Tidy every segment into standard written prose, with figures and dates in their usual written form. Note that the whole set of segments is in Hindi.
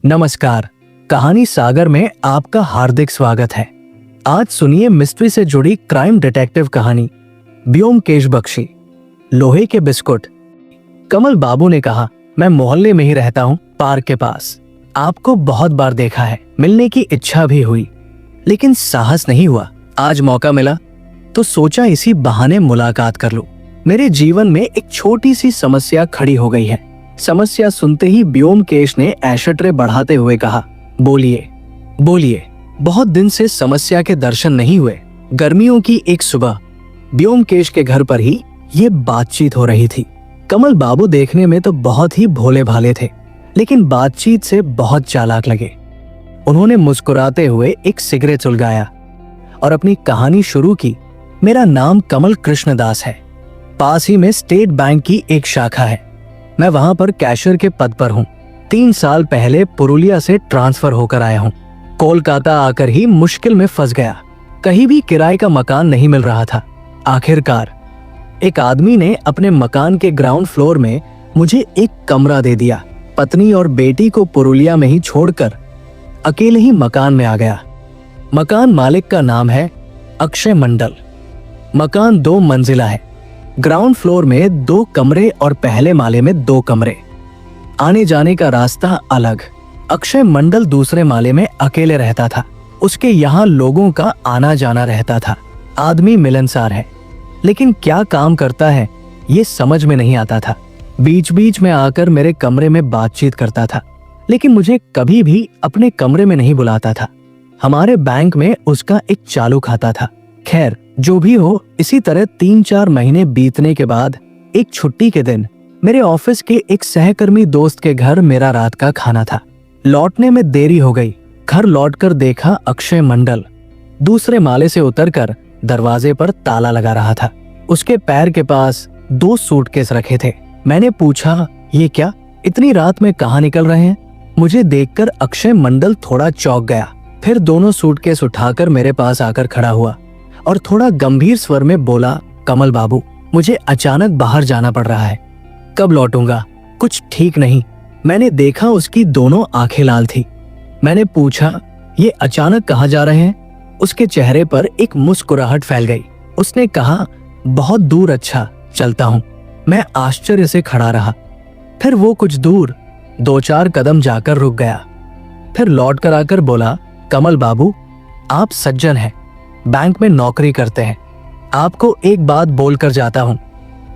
नमस्कार, कहानी सागर में आपका हार्दिक स्वागत है। आज सुनिए मिस्ट्री से जुड़ी क्राइम डिटेक्टिव कहानी ब्योमकेश बख्शी, लोहे के बिस्कुट। कमल बाबू ने कहा, मैं मोहल्ले में ही रहता हूँ, पार्क के पास। आपको बहुत बार देखा है, मिलने की इच्छा भी हुई, लेकिन साहस नहीं हुआ। आज मौका मिला तो सोचा इसी बहाने मुलाकात कर लूं। मेरे जीवन में एक छोटी सी समस्या खड़ी हो गई है। समस्या सुनते ही ब्योमकेश ने ऐशट्रे बढ़ाते हुए कहा, बोलिए बोलिए। बहुत दिन से समस्या के दर्शन नहीं हुए। गर्मियों की एक सुबह ब्योमकेश के घर पर ही ये बातचीत हो रही थी। कमल बाबू देखने में तो बहुत ही भोले भाले थे, लेकिन बातचीत से बहुत चालाक लगे। उन्होंने मुस्कुराते हुए एक सिगरेट सुलगाया और अपनी कहानी शुरू की। मेरा नाम कमल कृष्णदास है। पास ही में स्टेट बैंक की एक शाखा है। मैं वहां पर कैशियर के पद पर हूँ। 3 साल पहले पुरुलिया से ट्रांसफर होकर आया हूँ। कोलकाता आकर ही मुश्किल में फंस गया। कहीं भी किराए का मकान नहीं मिल रहा था। आखिरकार एक आदमी ने अपने मकान के ग्राउंड फ्लोर में मुझे एक कमरा दे दिया। पत्नी और बेटी को पुरुलिया में ही छोड़कर अकेले ही मकान में आ गया। मकान मालिक का नाम है अक्षय मंडल। मकान 2 मंजिला है। ग्राउंड फ्लोर में 2 कमरे और पहले माले में 2 कमरे। आने जाने का रास्ता अलग। अक्षय मंडल दूसरे माले में अकेले रहता था। उसके यहाँ लोगों का आना जाना रहता था। आदमी मिलनसार है, लेकिन क्या काम करता है ये समझ में नहीं आता था। बीच बीच में आकर मेरे कमरे में बातचीत करता था, लेकिन मुझे कभी भी अपने कमरे में नहीं बुलाता था। हमारे बैंक में उसका एक चालू खाता था। खैर, जो भी हो, इसी तरह 3-4 महीने बीतने के बाद एक छुट्टी के दिन मेरे ऑफिस के एक सहकर्मी दोस्त के घर मेरा रात का खाना था। लौटने में देरी हो गई। घर लौटकर देखा अक्षय मंडल दूसरे माले से उतरकर दरवाजे पर ताला लगा रहा था। उसके पैर के पास 2 सूटकेस रखे थे। मैंने पूछा, ये क्या, इतनी रात में कहाँ निकल रहे हैं? मुझे देखकर अक्षय मंडल थोड़ा चौंक गया। फिर दोनों सूटकेस उठाकर मेरे पास आकर खड़ा हुआ और थोड़ा गंभीर स्वर में बोला, कमल बाबू, मुझे अचानक बाहर जाना पड़ रहा है। कब लौटूंगा? कुछ ठीक नहीं। मैंने देखा उसकी दोनों आंखें लाल थी। मैंने पूछा, ये अचानक कहाँ जा रहे हैं? उसके चेहरे पर एक मुस्कुराहट फैल गई। उसने कहा, बहुत दूर, अच्छा चलता हूँ। मैं आश्चर्य से खड़ा रहा। फिर वो कुछ दूर 2-4 कदम जाकर रुक गया। फिर लौट कर आकर बोला, कमल बाबू, आप सज्जन हैं, बैंक में नौकरी करते हैं। आपको एक बात बोलकर जाता हूँ,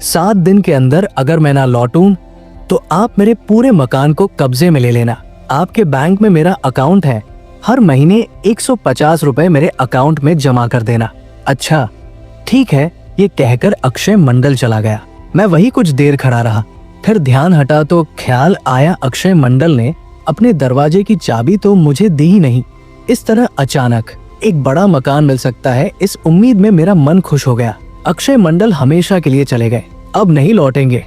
7 दिन के अंदर अगर मैं ना लौटूं तो आप मेरे पूरे मकान को कब्जे में ले लेना। आपके बैंक में मेरा अकाउंट है, हर महीने 150 रुपए मेरे अकाउंट में जमा कर देना। अच्छा ठीक है, ये कहकर अक्षय मंडल चला गया। मैं वही कुछ देर खड़ा रहा। फिर ध्यान हटा तो ख्याल आया अक्षय मंडल ने अपने दरवाजे की चाबी तो मुझे दी ही नहीं। इस तरह अचानक एक बड़ा मकान मिल सकता है, इस उम्मीद में मेरा मन खुश हो गया। अक्षय मंडल हमेशा के लिए चले गए, अब नहीं लौटेंगे।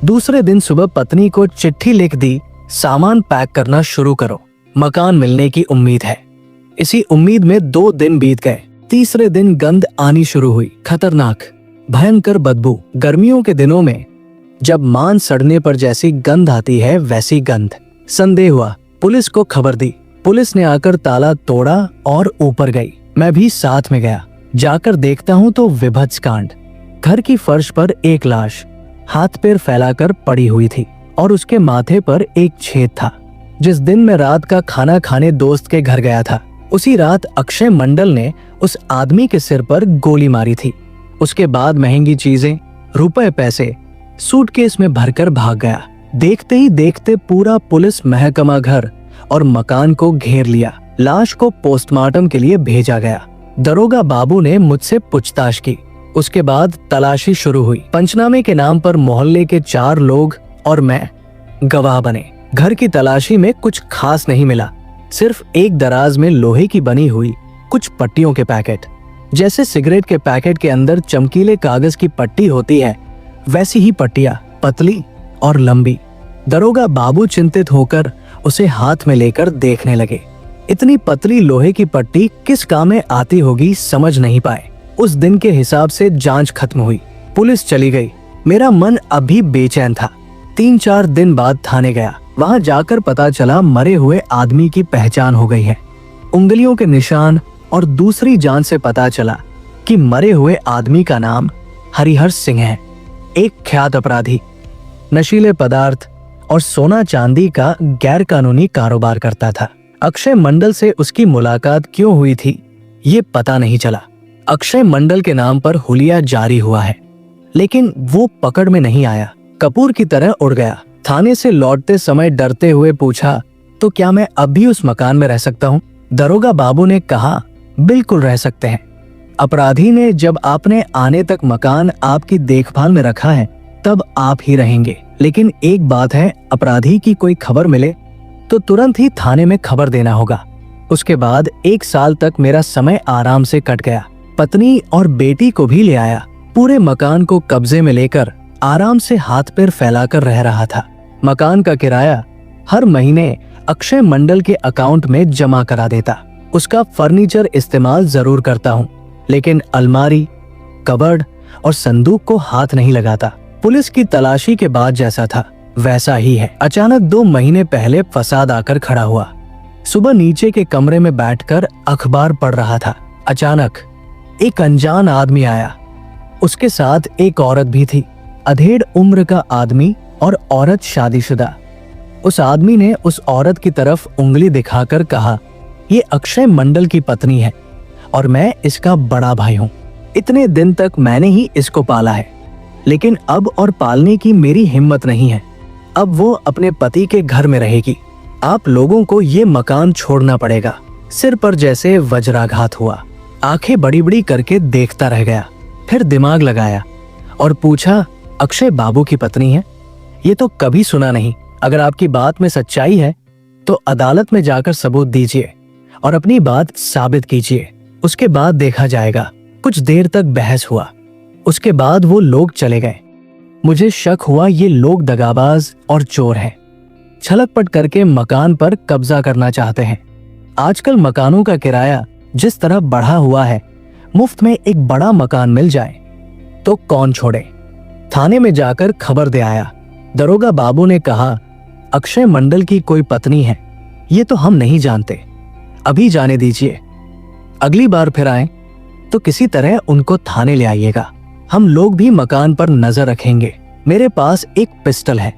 दूसरे दिन सुबह पत्नी को चिट्ठी लिख दी, सामान पैक करना शुरू करो, मकान मिलने की उम्मीद है। इसी उम्मीद में 2 दिन बीत गए। तीसरे दिन गंध आनी शुरू हुई, खतरनाक भयंकर बदबू। गर्मियों के दिनों में जब मांस सड़ने पर जैसी गंध आती है, वैसी गंध। संदेह हुआ, पुलिस को खबर दी। पुलिस ने आकर ताला तोड़ा और ऊपर गई। मैं भी साथ में गया। जाकर देखता हूँ तो विभत्स कांड। घर की फर्श पर एक लाश हाथ पैर फैलाकर पड़ी हुई थी और उसके माथे पर एक छेद था। जिस दिन मैं रात का खाना खाने दोस्त के घर गया था, उसी रात अक्षय मंडल ने उस आदमी के सिर पर गोली मारी थी। उसके बाद महंगी चीजें, रुपए पैसे सूटकेस में भरकर भाग गया। देखते ही देखते पूरा पुलिस महकमा घर और मकान को घेर लिया। लाश को पोस्टमार्टम के लिए भेजा गया। दरोगा बाबू ने मुझसे पूछताछ की। उसके बाद तलाशी शुरू हुई। पंचनामे के नाम पर मोहल्ले के 4 लोग और मैं गवाह बने। घर की तलाशी में कुछ खास नहीं मिला, सिर्फ एक दराज में लोहे की बनी हुई कुछ पट्टियों के पैकेट। जैसे सिगरेट के पैकेट के अंदर चमकीले कागज की पट्टी होती है, वैसी ही पट्टियां, पतली और लंबी। दरोगा बाबू चिंतित होकर उसे हाथ में लेकर देखने लगे। इतनी पतली लोहे की पट्टी किस काम में आती होगी समझ नहीं पाए। उस दिन के हिसाब से जांच खत्म हुई, पुलिस चली गई। मेरा मन अभी बेचैन था। 3-4 दिन बाद थाने गया। वहां जाकर पता चला मरे हुए आदमी की पहचान हो गई है। उंगलियों के निशान और दूसरी जांच से पता चला कि मरे हुए आदमी का नाम हरिहर सिंह है, एक ख्यात अपराधी, नशीले पदार्थ और सोना चांदी का गैर कानूनी कारोबार करता था। अक्षय मंडल से उसकी मुलाकात क्यों हुई थी ये पता नहीं चला। अक्षय मंडल के नाम पर हुलिया जारी हुआ है, लेकिन वो पकड़ में नहीं आया, कपूर की तरह उड़ गया। थाने से लौटते समय डरते हुए पूछा, तो क्या मैं अब भी उस मकान में रह सकता हूँ? दरोगा बाबू ने कहा, बिल्कुल रह सकते हैं। अपराधी ने जब आपने आने तक मकान आपकी देखभाल में रखा है तब आप ही रहेंगे। लेकिन एक बात है, अपराधी की कोई खबर मिले तो तुरंत ही थाने में खबर देना होगा। उसके बाद 1 साल तक मेरा समय आराम से कट गया। पत्नी और बेटी को भी ले आया। पूरे मकान को कब्जे में लेकर आराम से हाथ पैर फैलाकर रह रहा था। मकान का किराया हर महीने अक्षय मंडल के अकाउंट में जमा करा देता। उसका फर्नीचर इस्तेमाल जरूर करता हूँ, लेकिन अलमारी, कबर्ड और संदूक को हाथ नहीं लगाता। पुलिस की तलाशी के बाद जैसा था वैसा ही है। अचानक 2 महीने पहले फसाद आकर खड़ा हुआ। सुबह नीचे के कमरे में बैठकर अखबार पढ़ रहा था। अचानक एक अनजान आदमी आया। उसके साथ एक औरत भी थी, अधेड़ उम्र का आदमी और औरत शादीशुदा। उस आदमी ने उस औरत की तरफ उंगली दिखाकर कहा, ये अक्षय मंडल की पत्नी है और मैं इसका बड़ा भाई हूँ। इतने दिन तक मैंने ही इसको पाला है, लेकिन अब और पालने की मेरी हिम्मत नहीं है। अब वो अपने पति के घर में रहेगी। आप लोगों को ये मकान छोड़ना पड़ेगा। सिर पर जैसे वज्राघात हुआ। आंखें बड़ी बड़ी करके देखता रह गया, फिर दिमाग लगाया और पूछा, अक्षय बाबू की पत्नी है? ये तो कभी सुना नहीं। अगर आपकी बात में सच्चाई है तो अदालत में जाकर सबूत दीजिए और अपनी बात साबित कीजिए, उसके बाद देखा जाएगा। कुछ देर तक बहस हुआ। उसके बाद वो लोग चले गए। मुझे शक हुआ ये लोग दगाबाज और चोर हैं, छलकपट करके मकान पर कब्जा करना चाहते हैं। आजकल मकानों का किराया जिस तरह बढ़ा हुआ है, मुफ्त में एक बड़ा मकान मिल जाए तो कौन छोड़े। थाने में जाकर खबर दे आया। दरोगा बाबू ने कहा, अक्षय मंडल की कोई पत्नी है, ये तो हम नहीं जानते, अभी जाने दीजिए। अगली बार फिर आए तो किसी तरह उनको थाने ले आइएगा। हम लोग भी मकान पर नजर रखेंगे। मेरे पास एक पिस्टल है,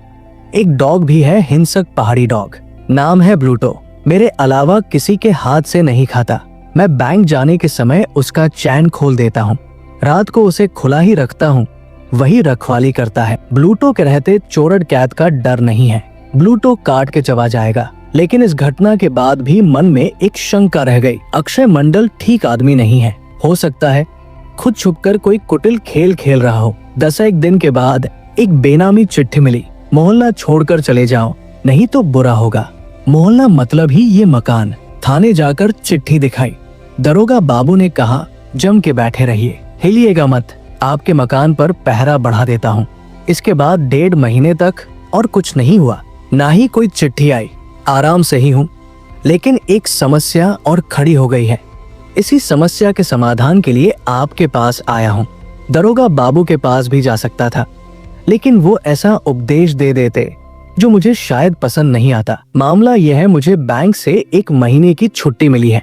एक डॉग भी है, हिंसक पहाड़ी डॉग, नाम है ब्लूटो। मेरे अलावा किसी के हाथ से नहीं खाता। मैं बैंक जाने के समय उसका चैन खोल देता हूँ, रात को उसे खुला ही रखता हूँ, वही रखवाली करता है। ब्लूटो के रहते चोरड कैद का डर नहीं है। ब्लूटो काट के चबा जाएगा। लेकिन इस घटना के बाद भी मन में एक शंका रह गई, अक्षय मंडल ठीक आदमी नहीं है। हो सकता है खुद छुपकर कोई कुटिल खेल खेल रहा हो। 10 दिन के बाद एक बेनामी चिट्ठी मिली, मोहल्ला छोड़कर चले जाओ नहीं तो बुरा होगा। मोहल्ला मतलब ही ये मकान। थाने जाकर चिट्ठी दिखाई। दरोगा बाबू ने कहा, जम के बैठे रहिए, हिलिएगा मत, आपके मकान पर पहरा बढ़ा देता हूँ। इसके बाद 1.5 महीने तक और कुछ नहीं हुआ, ना ही कोई चिट्ठी आई। आराम से ही हूँ, लेकिन एक समस्या और खड़ी हो गई है। इसी समस्या के समाधान के लिए आपके पास आया हूँ। दरोगा बाबू के पास भी जा सकता था, लेकिन वो ऐसा उपदेश दे देते जो मुझे शायद पसंद नहीं आता। मामला यह है, मुझे बैंक से 1 महीने की छुट्टी मिली है।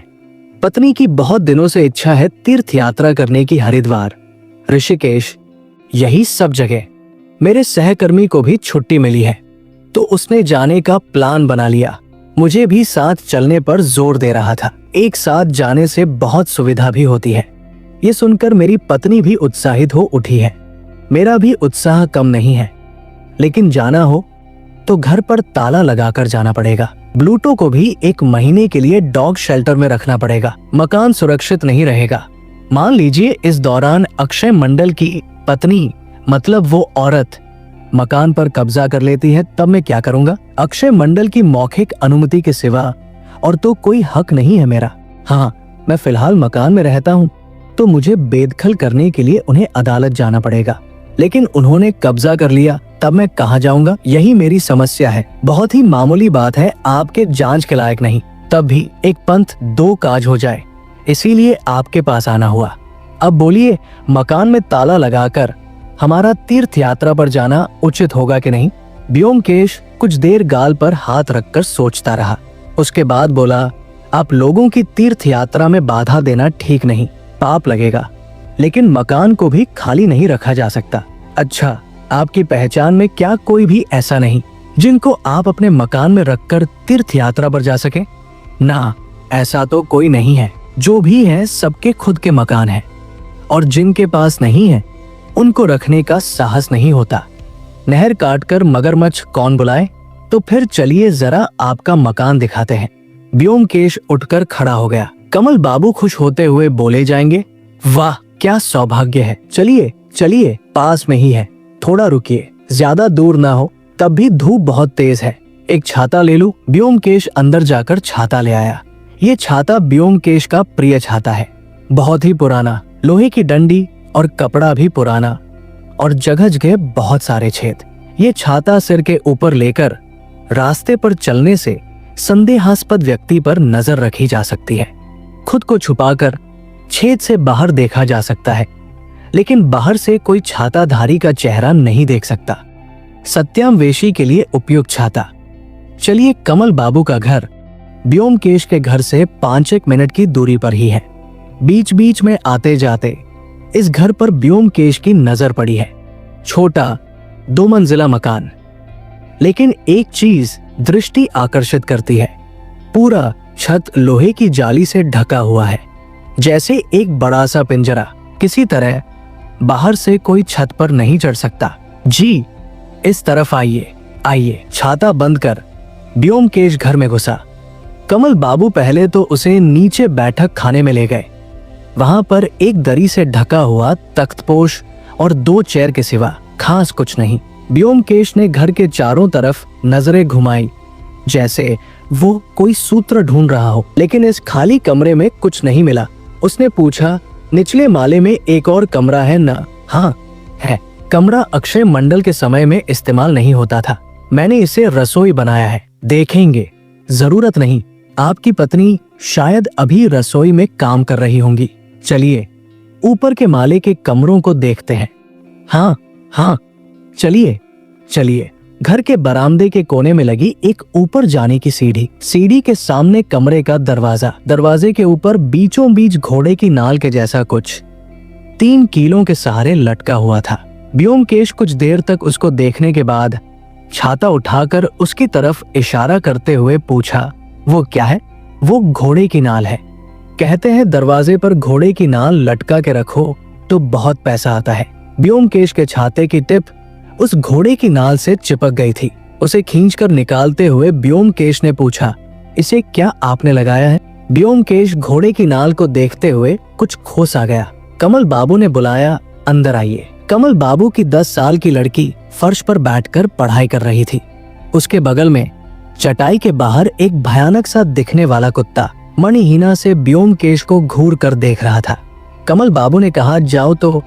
पत्नी की बहुत दिनों से इच्छा है तीर्थ यात्रा करने की, हरिद्वार, ऋषिकेश, यही सब जगह। मेरे सहकर्मी को भी छुट्टी मिली है तो उसने जाने का प्लान बना लिया। मुझे भी साथ चलने पर जोर दे रहा था। एक साथ जाने से बहुत सुविधा भी होती है। ये सुनकर मेरी पत्नी भी उत्साहित हो उठी है। मेरा भी उत्साह कम नहीं है, लेकिन जाना हो तो घर पर ताला लगाकर जाना पड़ेगा। ब्लूटो को भी 1 महीने के लिए डॉग शेल्टर में रखना पड़ेगा। मकान सुरक्षित नहीं रहेगा। मान लीजिए इस दौरान अक्षय मंडल की पत्नी, मतलब वो औरत, मकान पर कब्जा कर लेती है, तब मैं क्या करूंगा? अक्षय मंडल की मौखिक अनुमति के सिवा और तो कोई हक नहीं है मेरा। हाँ, मैं फिलहाल मकान में रहता हूँ तो मुझे बेदखल करने के लिए उन्हें अदालत जाना पड़ेगा, लेकिन उन्होंने कब्जा कर लिया तब मैं कहाँ जाऊंगा? यही मेरी समस्या है। बहुत ही मामूली बात है, आपके जांच के लायक नहीं, तब भी एक पंथ 2 काज हो जाए, इसीलिए आपके पास आना हुआ। अब बोलिए, मकान में ताला लगाकर हमारा तीर्थ यात्रा पर जाना उचित होगा कि नहीं? ब्योमकेश कुछ देर गाल पर हाथ रखकर सोचता रहा। उसके बाद बोला, आप लोगों की तीर्थ यात्रा में बाधा देना ठीक नहीं, पाप लगेगा। लेकिन मकान को भी खाली नहीं रखा जा सकता। अच्छा, आपकी पहचान में क्या कोई भी ऐसा नहीं जिनको आप अपने मकान में रखकर तीर्थ यात्रा पर जा सके? ना, ऐसा तो कोई नहीं है। जो भी है सबके खुद के मकान है, और जिनके पास नहीं है उनको रखने का साहस नहीं होता। नहर काटकर मगरमच्छ कौन बुलाए? तो फिर चलिए जरा आपका मकान दिखाते हैं। ब्योमकेश उठकर खड़ा हो गया। कमल बाबू खुश होते हुए बोले जाएंगे, वाह क्या सौभाग्य है। चलिए चलिए, पास में ही है, थोड़ा रुकिए, ज्यादा दूर ना हो, तब भी धूप बहुत तेज है। एक छाता ले लूं? ब्योमकेश अंदर जाकर छाता ले आया। ये छाता ब्योमकेश का प्रिय छाता है, बहुत ही पुराना, लोहे की डंडी और कपड़ा भी पुराना, और जगह जगह बहुत सारे छेद। ये छाता सिर के ऊपर लेकर रास्ते पर चलने से संदेहास्पद व्यक्ति पर नजर रखी जा सकती है। खुद को छुपाकर छेद से बाहर देखा जा सकता है, लेकिन बाहर से कोई छाताधारी का चेहरा नहीं देख सकता। सत्यावेशी के लिए उपयुक्त छाता। चलिए, कमल बाबू का घर ब्योमकेश के घर से 5-1 मिनट की दूरी पर ही है। बीच बीच में आते जाते इस घर पर ब्योमकेश की नजर पड़ी है। छोटा 2 मंजिला मकान, लेकिन एक चीज दृष्टि आकर्षित करती है। पूरा छत लोहे की जाली से ढका हुआ है, जैसे एक बड़ा सा पिंजरा। किसी तरह बाहर से कोई छत पर नहीं चढ़ सकता। जी, इस तरफ आइए आइए। छाता बंद कर ब्योमकेश घर में घुसा। कमल बाबू पहले तो उसे नीचे बैठक खाने में ले गए। वहां पर एक दरी से ढका हुआ तख्तपोश और 2 चेयर के सिवा खास कुछ नहीं। ब्योमकेश ने घर के चारों तरफ नजरें घुमाई, जैसे वो कोई सूत्र ढूंढ रहा हो, लेकिन इस खाली कमरे में कुछ नहीं मिला। उसने पूछा, निचले माले में एक और कमरा है ना? हाँ है। कमरा अक्षय मंडल के समय में इस्तेमाल नहीं होता था, मैंने इसे रसोई बनाया है। देखेंगे? जरूरत नहीं, आपकी पत्नी शायद अभी रसोई में काम कर रही होंगी। चलिए ऊपर के माले के कमरों को देखते हैं। हाँ हाँ, चलिए चलिए। घर के बरामदे के कोने में लगी एक ऊपर जाने की सीढ़ी, सीढ़ी के सामने कमरे का दरवाजा, दरवाजे के ऊपर बीचों बीच घोड़े की नाल के जैसा कुछ 3 कीलों के सहारे लटका हुआ था। ब्योमकेश कुछ देर तक उसको देखने के बाद छाता उठाकर उसकी तरफ इशारा करते हुए पूछा, वो क्या है? वो घोड़े की नाल है। कहते हैं दरवाजे पर घोड़े की नाल लटका के रखो तो बहुत पैसा आता है। ब्योमकेश के छाते की टिप उस घोड़े की नाल से चिपक गई थी। उसे खींचकर निकालते हुए ब्योमकेश ने पूछा, इसे क्या आपने लगाया है? ब्योमकेश घोड़े की नाल को देखते हुए कुछ खोस आ गया। कमल बाबू ने बुलाया, अंदर आइए। कमल बाबू की 10 साल की लड़की फर्श पर बैठकर पढ़ाई कर रही थी। उसके बगल में चटाई के बाहर एक भयानक सा दिखने वाला कुत्ता मणिहीना से ब्योमकेश को घूर कर देख रहा था। कमल बाबू ने कहा, जाओ तो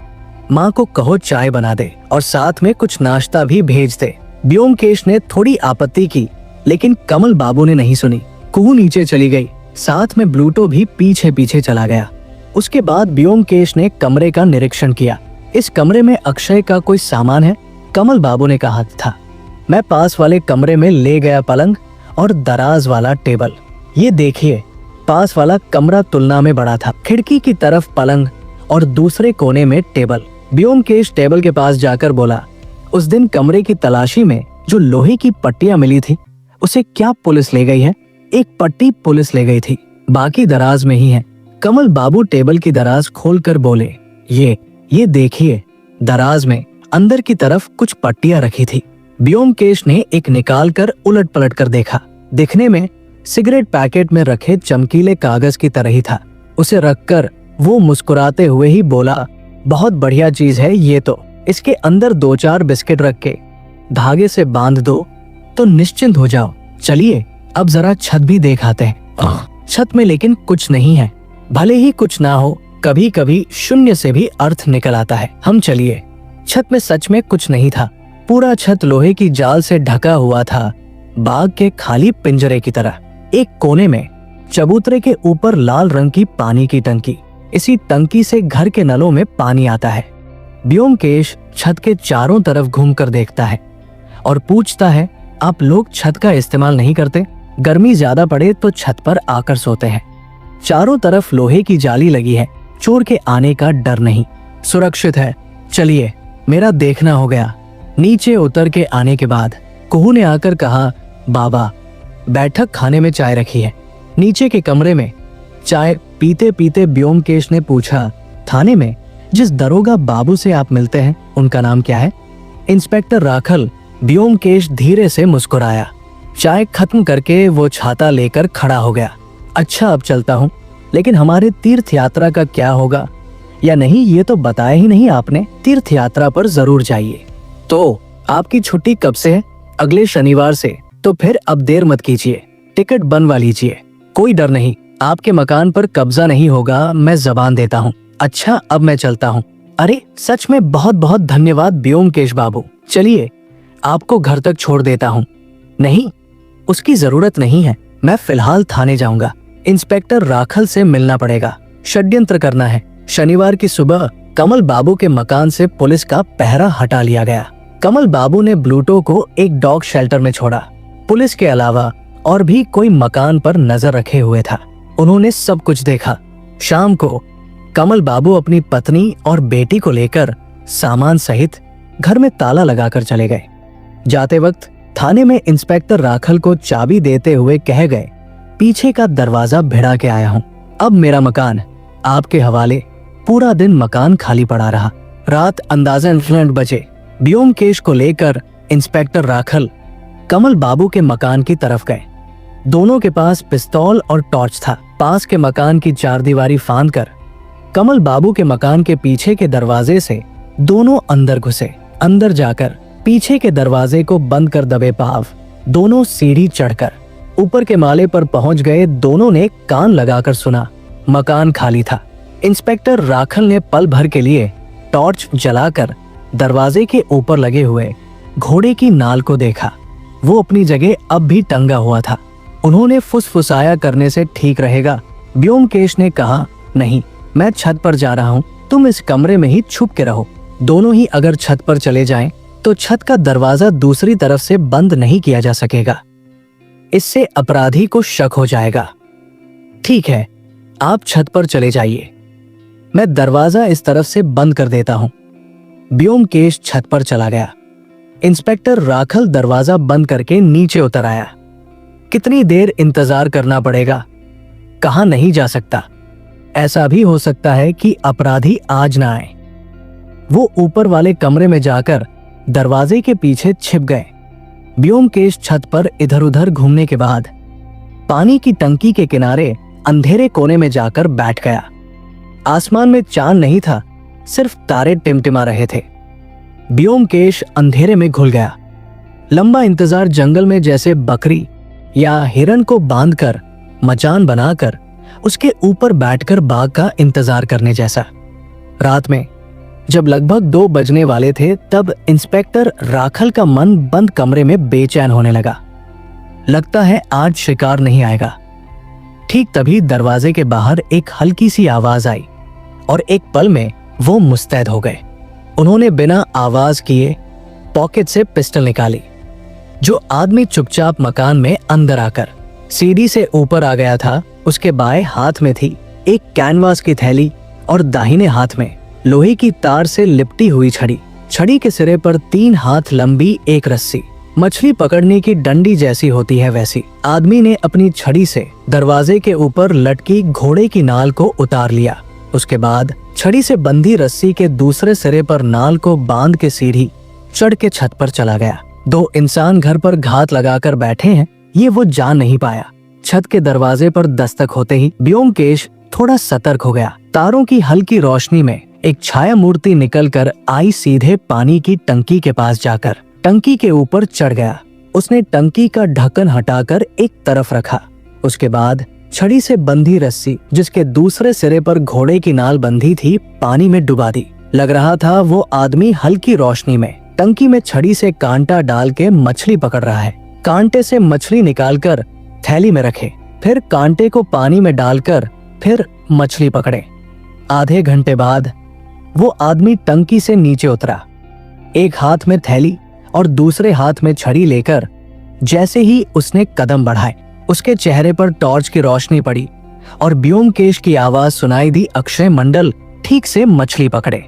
माँ को कहो चाय बना दे और साथ में कुछ नाश्ता भी भेज दे। ब्योमकेश ने थोड़ी आपत्ति की, लेकिन कमल बाबू ने नहीं सुनी। कुहू नीचे चली गई, साथ में ब्लूटो भी पीछे पीछे चला गया। उसके बाद ब्योमकेश ने कमरे का निरीक्षण किया। इस कमरे में अक्षय का कोई सामान है? कमल बाबू ने कहा था। मैं पास वाले कमरे में ले गया पलंग और दराज वाला टेबल। ये देखिए, पास वाला कमरा तुलना में बड़ा था। खिड़की की तरफ पलंग और दूसरे कोने में टेबल। ब्योमकेश टेबल के पास जाकर बोला, उस दिन कमरे की तलाशी में जो लोहे की पट्टियां मिली थी, उसे क्या पुलिस ले गई है? एक पट्टी पुलिस ले गई थी, बाकी दराज में ही है। कमल बाबू टेबल की दराज खोलकर बोले, ये देखिए, दराज में अंदर की तरफ कुछ पट्टियां रखी थी। ब्योमकेश ने एक निकालकर उलट पलट कर देखा। दिखने में सिगरेट पैकेट में रखे चमकीले कागज की तरह ही था। उसे रखकर वो मुस्कुराते हुए ही बोला, बहुत बढ़िया चीज है ये तो। इसके अंदर 2-4 बिस्किट रख के धागे से बांध दो तो निश्चिंत हो जाओ। चलिए अब जरा छत भी देख आते हैं। छत में लेकिन कुछ नहीं है। भले ही कुछ ना हो, कभी कभी शून्य से भी अर्थ निकल आता है। हम चलिए। छत में सच में कुछ नहीं था। पूरा छत लोहे की जाल से ढका हुआ था, बाग के खाली पिंजरे की तरह। एक कोने में चबूतरे के ऊपर लाल रंग की पानी की टंकी। इसी टंकी से घर के नलों में पानी आता है। ब्योमकेश छत के चारों तरफ घूमकर देखता है और पूछता है, आप लोग छत का इस्तेमाल नहीं करते? गर्मी ज्यादा पड़े तो छत पर आकर सोते हैं। चारों तरफ लोहे की जाली लगी है, चोर के आने का डर नहीं, सुरक्षित है। चलिए, मेरा देखना हो गया। नीचे उतर के आने के बाद कुहू ने आकर कहा, बाबा बैठक खाने में चाय रखी है। नीचे के कमरे में चाय पीते पीते ब्योमकेश ने पूछा, थाने में जिस दरोगा बाबू से आप मिलते हैं उनका नाम क्या है? इंस्पेक्टर राखल। ब्योमकेश धीरे से मुस्कुराया। चाय खत्म करके वो छाता लेकर खड़ा हो गया। अच्छा, अब चलता हूँ, लेकिन हमारे तीर्थ यात्रा का क्या होगा या नहीं ये तो बताया ही नहीं आपने। तीर्थ यात्रा पर जरूर जाइए। तो आपकी छुट्टी कब से है? अगले शनिवार से। तो फिर अब देर मत कीजिए, टिकट बनवा लीजिए। कोई डर नहीं, आपके मकान पर कब्जा नहीं होगा, मैं जबान देता हूँ। अच्छा, अब मैं चलता हूँ। अरे सच में बहुत बहुत धन्यवाद ब्योमकेश बाबू। चलिए, आपको घर तक छोड़ देता हूँ। नहीं, उसकी जरूरत नहीं है, मैं फिलहाल थाने जाऊंगा। इंस्पेक्टर राखल से मिलना पड़ेगा, षड्यंत्र करना है। शनिवार की सुबह कमल बाबू के मकान से पुलिस का पहरा हटा लिया गया। कमल बाबू ने ब्लूटो को एक डॉग शेल्टर में छोड़ा। पुलिस के अलावा और भी कोई मकान पर नजर रखे हुए था। उन्होंने सब कुछ देखा। शाम को कमल बाबू अपनी पत्नी और बेटी को लेकर सामान सहित घर में ताला लगाकर चले गए। जाते वक्त थाने में इंस्पेक्टर राखल को चाबी देते हुए कह गए, पीछे का दरवाजा भिड़ा के आया हूँ, अब मेरा मकान आपके हवाले। पूरा दिन मकान खाली पड़ा रहा। रात अंदाज़न 8 बजे ब्योमकेश को लेकर इंस्पेक्टर राखल कमल बाबू के मकान की तरफ गए। दोनों के पास पिस्तौल और टॉर्च था। पास के मकान की चारदीवारी फांद कर कमल बाबू के मकान के पीछे के दरवाजे से दोनों अंदर घुसे। अंदर जाकर पीछे के दरवाजे को बंद कर दबे पाव दोनों सीढ़ी चढ़कर ऊपर के माले पर पहुंच गए। दोनों ने कान लगाकर सुना, मकान खाली था। इंस्पेक्टर राखल ने पल भर के लिए टॉर्च जलाकर दरवाजे के ऊपर लगे हुए घोड़े की नाल को देखा। वो अपनी जगह अब भी टंगा हुआ था। उन्होंने फुसफुसाया करने से ठीक रहेगा। ब्योमकेश ने कहा, नहीं, मैं छत पर जा रहा हूँ, तुम इस कमरे में ही छुप के रहो। दोनों ही अगर छत पर चले जाएं, तो छत का दरवाजा दूसरी तरफ से बंद नहीं किया जा सकेगा। इससे अपराधी को शक हो जाएगा। ठीक है, आप छत पर चले जाइए, मैं दरवाजा इस तरफ से बंद कर देता हूँ। ब्योमकेश छत पर चला गया। इंस्पेक्टर राखल दरवाजा बंद करके नीचे उतर आया। कितनी देर इंतजार करना पड़ेगा? कहाँ नहीं जा सकता। ऐसा भी हो सकता है कि अपराधी आज ना आए। वो ऊपर वाले कमरे में जाकर दरवाजे के पीछे छिप गए। ब्योमकेश छत पर इधर उधर घूमने के बाद पानी की टंकी के किनारे अंधेरे कोने में जाकर बैठ गया। आसमान में चांद नहीं था, सिर्फ तारे टिमटिमा रहे थे। ब्योमकेश अंधेरे में घुल गया। लंबा इंतजार जंगल में जैसे बकरी या हिरन को बांधकर मचान बनाकर उसके ऊपर बैठकर बाघ का इंतजार करने जैसा। रात में जब लगभग 2 बजने वाले थे, तब इंस्पेक्टर राखल का मन बंद कमरे में बेचैन होने लगा। लगता है आज शिकार नहीं आएगा। ठीक तभी दरवाजे के बाहर एक हल्की सी आवाज आई और एक पल में वो मुस्तैद हो गए। उन्होंने बिना आवाज किए पॉकेट से पिस्टल निकाली। जो आदमी चुपचाप मकान में अंदर आकर सीढ़ी से ऊपर आ गया था, उसके बाएं हाथ में थी एक कैनवास की थैली और दाहिने हाथ में लोहे की तार से लिपटी हुई छड़ी। छड़ी के सिरे पर 3 हाथ लंबी एक रस्सी, मछली पकड़ने की डंडी जैसी होती है वैसी। आदमी ने अपनी छड़ी से दरवाजे के ऊपर लटकी घोड़े की नाल को उतार लिया। उसके बाद छड़ी से बंधी रस्सी के दूसरे सिरे पर नाल को बांध के सीढ़ी चढ़ के छत पर चला गया। 2 इंसान घर पर घात लगाकर बैठे हैं, ये वो जान नहीं पाया। छत के दरवाजे पर दस्तक होते ही ब्योमकेश थोड़ा सतर्क हो गया। तारों की हल्की रोशनी में एक छाया मूर्ति निकलकर आई। सीधे पानी की टंकी के पास जाकर टंकी के ऊपर चढ़ गया। उसने टंकी का ढक्कन हटाकर एक तरफ रखा। उसके बाद छड़ी से बंधी रस्सी, जिसके दूसरे सिरे पर घोड़े की नाल बंधी थी, पानी में डुबा दी। लग रहा था वो आदमी हल्की रोशनी में टंकी में छड़ी से कांटा डाल के मछली पकड़ रहा है। कांटे से मछली निकालकर थैली में रखे, फिर कांटे को पानी में डालकर फिर मछली पकड़े। आधे घंटे बाद वो आदमी टंकी से नीचे उतरा। एक हाथ में थैली और दूसरे हाथ में छड़ी लेकर जैसे ही उसने कदम बढ़ाए, उसके चेहरे पर टॉर्च की रोशनी पड़ी और ब्योमकेश की आवाज सुनाई दी, अक्षय मंडल ठीक से मछली पकड़े।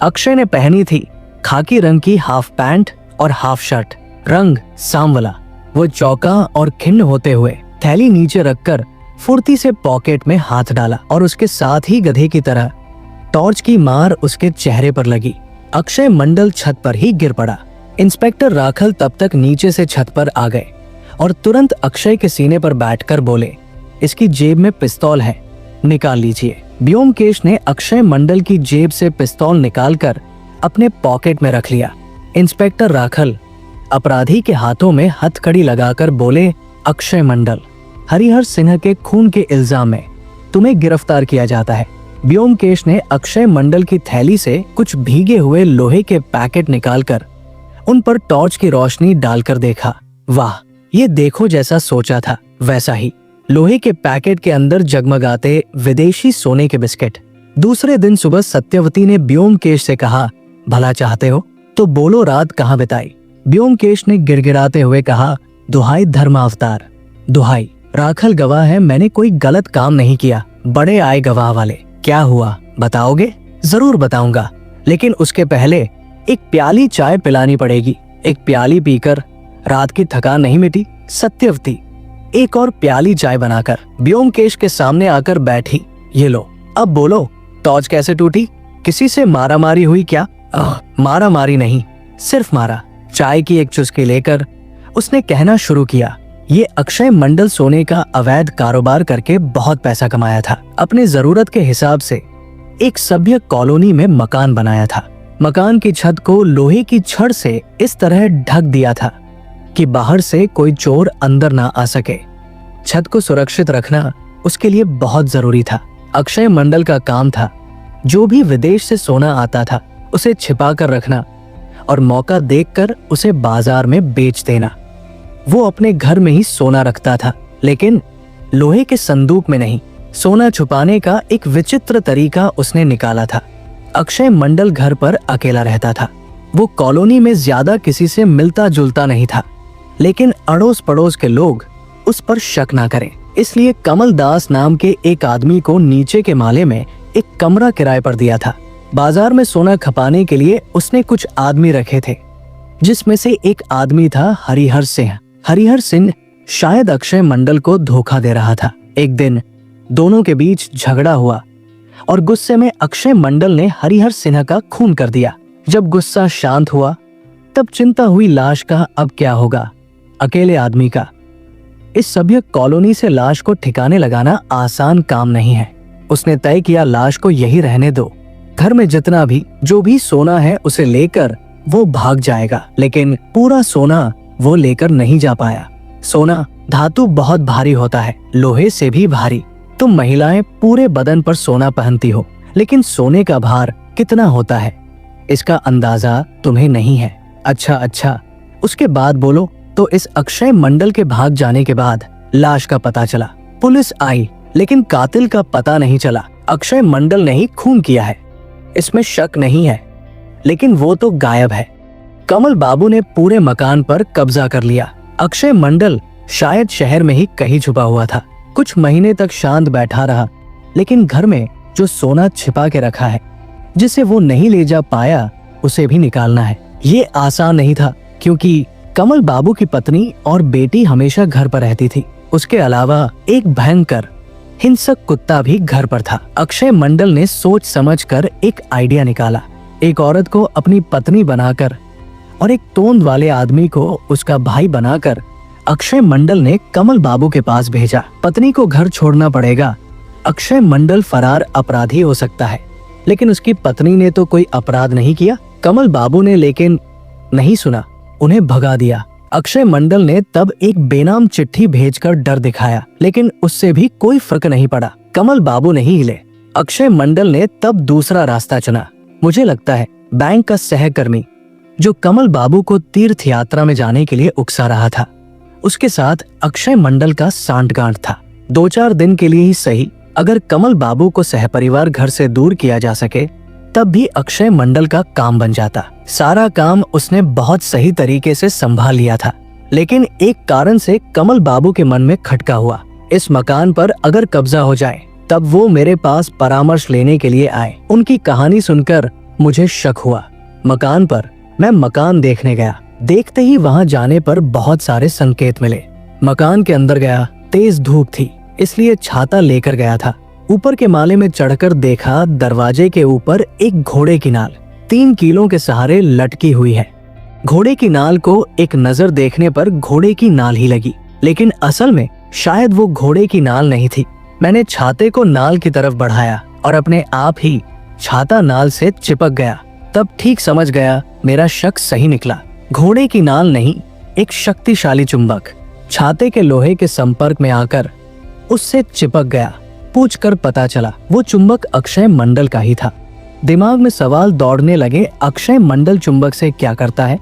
अक्षय ने पहनी थी खाकी रंग की हाफ पैंट और हाफ शर्ट, रंग सांवला। वो चौंका और खिन्न होते हुए थैली नीचे रखकर फुर्ती से पॉकेट में हाथ डाला और उसके साथ ही गधे की तरह टॉर्च की मार उसके चेहरे पर लगी। अक्षय मंडल छत पर ही गिर पड़ा। इंस्पेक्टर राखल तब तक नीचे से छत पर आ गए और तुरंत अक्षय के सीने पर बैठकर बोले, इसकी जेब में पिस्तौल है, निकाल लीजिए। ब्योमकेश ने अक्षय मंडल की जेब से पिस्तौल निकालकर अपने पॉकेट में रख लिया। इंस्पेक्टर राखल अपराधी के हाथों में हथकड़ी लगाकर बोले, अक्षय मंडल, हरिहर सिन्हा के खून के इल्जाम में तुम्हें गिरफ्तार किया जाता है। ब्योमकेश ने अक्षय मंडल की थैली से कुछ भीगे हुए लोहे के पैकेट निकालकर उन पर टॉर्च की रोशनी डालकर देखा। वाह, ये देखो जैसा सोचा था वैसा ही। लोहे के पैकेट के अंदर जगमगाते विदेशी सोने के बिस्किट। दूसरे दिन सुबह सत्यवती ने ब्योमकेश से कहा, भला चाहते हो तो बोलो रात कहाँ बिताई। ब्योमकेश ने गिड़गिड़ाते हुए कहा, दुहाई धर्मावतार, दुहाई, राखल गवाह है, मैंने कोई गलत काम नहीं किया। बड़े आए गवाह वाले, क्या हुआ बताओगे? जरूर बताऊंगा, लेकिन उसके पहले एक प्याली चाय पिलानी पड़ेगी। एक प्याली पीकर रात की थकान नहीं मिटी। सत्यवती एक और प्याली चाय बनाकर ब्योमकेश के सामने आकर बैठी। ये लो, अब बोलो, टॉर्च कैसे टूटी? किसी से मारामारी हुई क्या? मारामारी नहीं, सिर्फ मारा। चाय की एक चुस्की लेकर उसने कहना शुरू किया, ये अक्षय मंडल सोने का अवैध कारोबार करके बहुत पैसा कमाया था। अपने जरूरत के हिसाब से एक सभ्य कॉलोनी में मकान बनाया था। मकान की छत को लोहे की छड़ से इस तरह ढक दिया था कि बाहर से कोई चोर अंदर ना आ सके। छत को सुरक्षित रखना उसके लिए बहुत जरूरी था। अक्षय मंडल का काम था जो भी विदेश से सोना आता था उसे छिपा कर रखना और मौका देखकर उसे बाजार में बेच देना। वो अपने घर में ही सोना रखता था, लेकिन लोहे के संदूक में नहीं। सोना छुपाने का एक विचित्र तरीका उसने निकाला था। अक्षय मंडल घर पर अकेला रहता था। वो कॉलोनी में ज्यादा किसी से मिलता जुलता नहीं था, लेकिन अड़ोस पड़ोस के लोग उस पर शक ना करें, इसलिए कमल दास नाम के एक आदमी को नीचे के माले में एक कमरा किराए पर दिया था। बाजार में सोना खपाने के लिए उसने कुछ आदमी रखे थे, जिसमें से एक आदमी था हरिहर सिंह। हरिहर सिंह शायद अक्षय मंडल को धोखा दे रहा था। एक दिन दोनों के बीच झगड़ा हुआ और गुस्से में अक्षय मंडल ने हरिहर सिन्हा का खून कर दिया। जब गुस्सा शांत हुआ तब चिंता हुई लाश का अब क्या होगा, अकेले आदमी का। इस सभ्य कॉलोनी से लाश को ठिकाने लगाना आसान काम नहीं है। उसने तय किया लाश को यही रहने दो, घर में जितना भी जो भी सोना है उसे लेकर वो भाग जाएगा। लेकिन पूरा सोना वो लेकर नहीं जा पाया। सोना धातु बहुत भारी होता है, लोहे से भी भारी। तुम महिलाएं पूरे बदन पर सोना पहनती हो, लेकिन सोने का भार कितना होता है इसका अंदाजा तुम्हें नहीं है। अच्छा, उसके बाद बोलो। तो इस अक्षय मंडल के भाग जाने के बाद लाश का पता चला। पुलिस आई, लेकिन कातिल का पता नहीं चला। अक्षय मंडल ने ही खून किया है, इसमें शक नहीं है, लेकिन वो तो गायब है। कमल बाबू ने पूरे मकान पर कब्जा कर लिया। अक्षय मंडल शायद शहर में ही कहीं छुपा हुआ था। कुछ महीने तक शांत बैठा रहा, लेकिन घर में जो सोना छिपा के रखा है, जिसे वो नहीं ले जा पाया, उसे भी निकालना है। ये आसान नहीं था, क्योंकि कमल बाबू की पत्नी और बेटी हमेशा घर पर रहती थी। उसके अलावा एक भयंकर हिंसक कुत्ता भी घर पर था। अक्षय मंडल ने सोच समझकर एक आइडिया निकाला। एक औरत को अपनी पत्नी बनाकर और एक तोंद वाले आदमी को उसका भाई बनाकर अक्षय मंडल ने कमल बाबू के पास भेजा। पत्नी को घर छोड़ना पड़ेगा। अक्षय मंडल फरार अपराधी हो सकता है, लेकिन उसकी पत्नी ने तो कोई अपराध नहीं किया। कमल बाबू ने लेकिन नहीं सुना, उन्हें भगा दिया। अक्षय मंडल ने तब एक बेनाम चिट्ठी भेजकर डर दिखाया, लेकिन उससे भी कोई फर्क नहीं पड़ा। कमल बाबू नहीं हिले। अक्षय मंडल ने तब दूसरा रास्ता चुना। मुझे लगता है बैंक का सहकर्मी जो कमल बाबू को तीर्थ यात्रा में जाने के लिए उकसा रहा था, उसके साथ अक्षय मंडल का सांठगांठ था। 2-4 दिन के लिए ही सही, अगर कमल बाबू को सहपरिवार घर से दूर किया जा सके, तब भी अक्षय मंडल का काम बन जाता। सारा काम उसने बहुत सही तरीके से संभाल लिया था। लेकिन एक कारण से कमल बाबू के मन में खटका हुआ। इस मकान पर अगर कब्जा हो जाए तब वो मेरे पास परामर्श लेने के लिए आए। उनकी कहानी सुनकर मुझे शक हुआ। मकान पर मैं मकान देखने गया। देखते ही वहां जाने पर बहुत सारे संकेत मिले। मकान के अंदर गया, तेज धूप थी इसलिए छाता लेकर गया था। ऊपर के माले में चढ़कर देखा, दरवाजे के ऊपर एक घोड़े की नाल 3 कीलों के सहारे लटकी हुई है। घोड़े की नाल को एक नजर देखने पर घोड़े की नाल ही लगी, लेकिन असल में शायद वो घोड़े की नाल नहीं थी। मैंने छाते को नाल की तरफ बढ़ाया और अपने आप ही छाता नाल से चिपक गया। तब ठीक समझ गया मेरा शक सही निकला। घोड़े की नाल नहीं, एक शक्तिशाली चुंबक छाते के लोहे के संपर्क में आकर उससे चिपक गया। पूछकर पता चला वो चुंबक अक्षय मंडल का ही था। दिमाग में सवाल दौड़ने लगे, अक्षय मंडल चुंबक से क्या करता है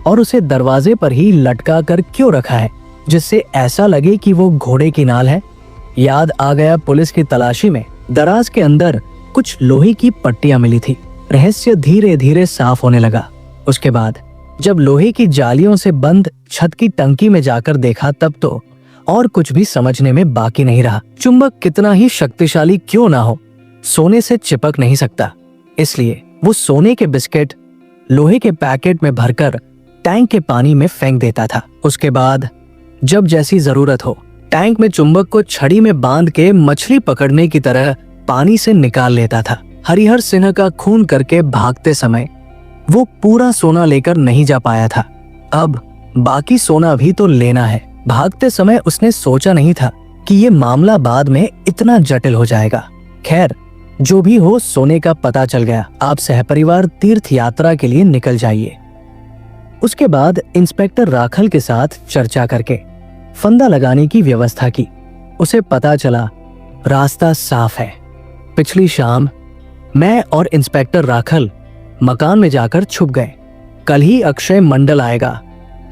और उसे दरवाजे पर ही लटका कर क्यों रखा है जिससे ऐसा लगे कि वो घोड़े की नाल है। याद आ गया, पुलिस की तलाशी में दराज के अंदर कुछ लोहे की पट्टियां मिली थी। रहस्य धीरे धीरे साफ होने लगा। उसके बाद जब लोहे की जालियों से बंद छत की टंकी में जाकर देखा तब तो और कुछ भी समझने में बाकी नहीं रहा। चुंबक कितना ही शक्तिशाली क्यों ना हो, सोने से चिपक नहीं सकता। इसलिए वो सोने के बिस्किट लोहे के पैकेट में भरकर टैंक के पानी में फेंक देता था। उसके बाद जब जैसी जरूरत हो टैंक में चुंबक को छड़ी में बांध के मछली पकड़ने की तरह पानी से निकाल लेता था। हरिहर सिन्हा का खून करके भागते समय वो पूरा सोना लेकर नहीं जा पाया था। अब बाकी सोना भी तो लेना है। भागते समय उसने सोचा नहीं था कि ये मामला बाद में इतना जटिल हो जाएगा। खैर, जो भी हो, सोने का पता चल गया। आप सहपरिवार तीर्थ यात्रा के लिए निकल जाइए। उसके बाद इंस्पेक्टर राखल के साथ चर्चा करके फंदा लगाने की व्यवस्था की। उसे पता चला रास्ता साफ है। पिछली शाम मैं और इंस्पेक्टर राखल मकान में जाकर छुप गए। कल ही अक्षय मंडल आएगा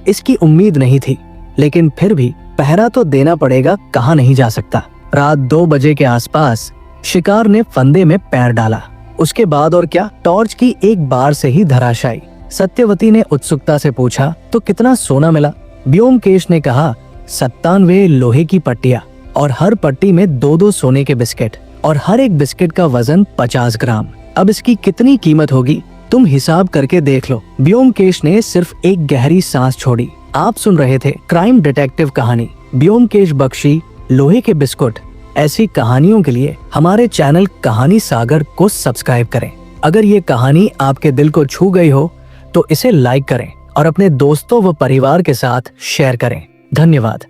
इसकी उम्मीद नहीं थी, लेकिन फिर भी पहरा तो देना पड़ेगा, कहाँ नहीं जा सकता। रात 2 बजे के आसपास शिकार ने फंदे में पैर डाला। उसके बाद और क्या, टॉर्च की एक बार से ही धराशायी। सत्यवती ने उत्सुकता से पूछा, तो कितना सोना मिला? व्योमकेश ने कहा, 97 लोहे की पट्टियां और हर पट्टी में 2-2 सोने के बिस्किट और हर एक बिस्किट का वजन 50 ग्राम। अब इसकी कितनी कीमत होगी तुम हिसाब करके देख लो। व्योमकेश ने सिर्फ एक गहरी सांस छोड़ी। आप सुन रहे थे क्राइम डिटेक्टिव कहानी व्योमकेश बख्शी, लोहे के बिस्कुट। ऐसी कहानियों के लिए हमारे चैनल कहानी सागर को सब्सक्राइब करें। अगर ये कहानी आपके दिल को छू गई हो तो इसे लाइक करें और अपने दोस्तों व परिवार के साथ शेयर करें। धन्यवाद।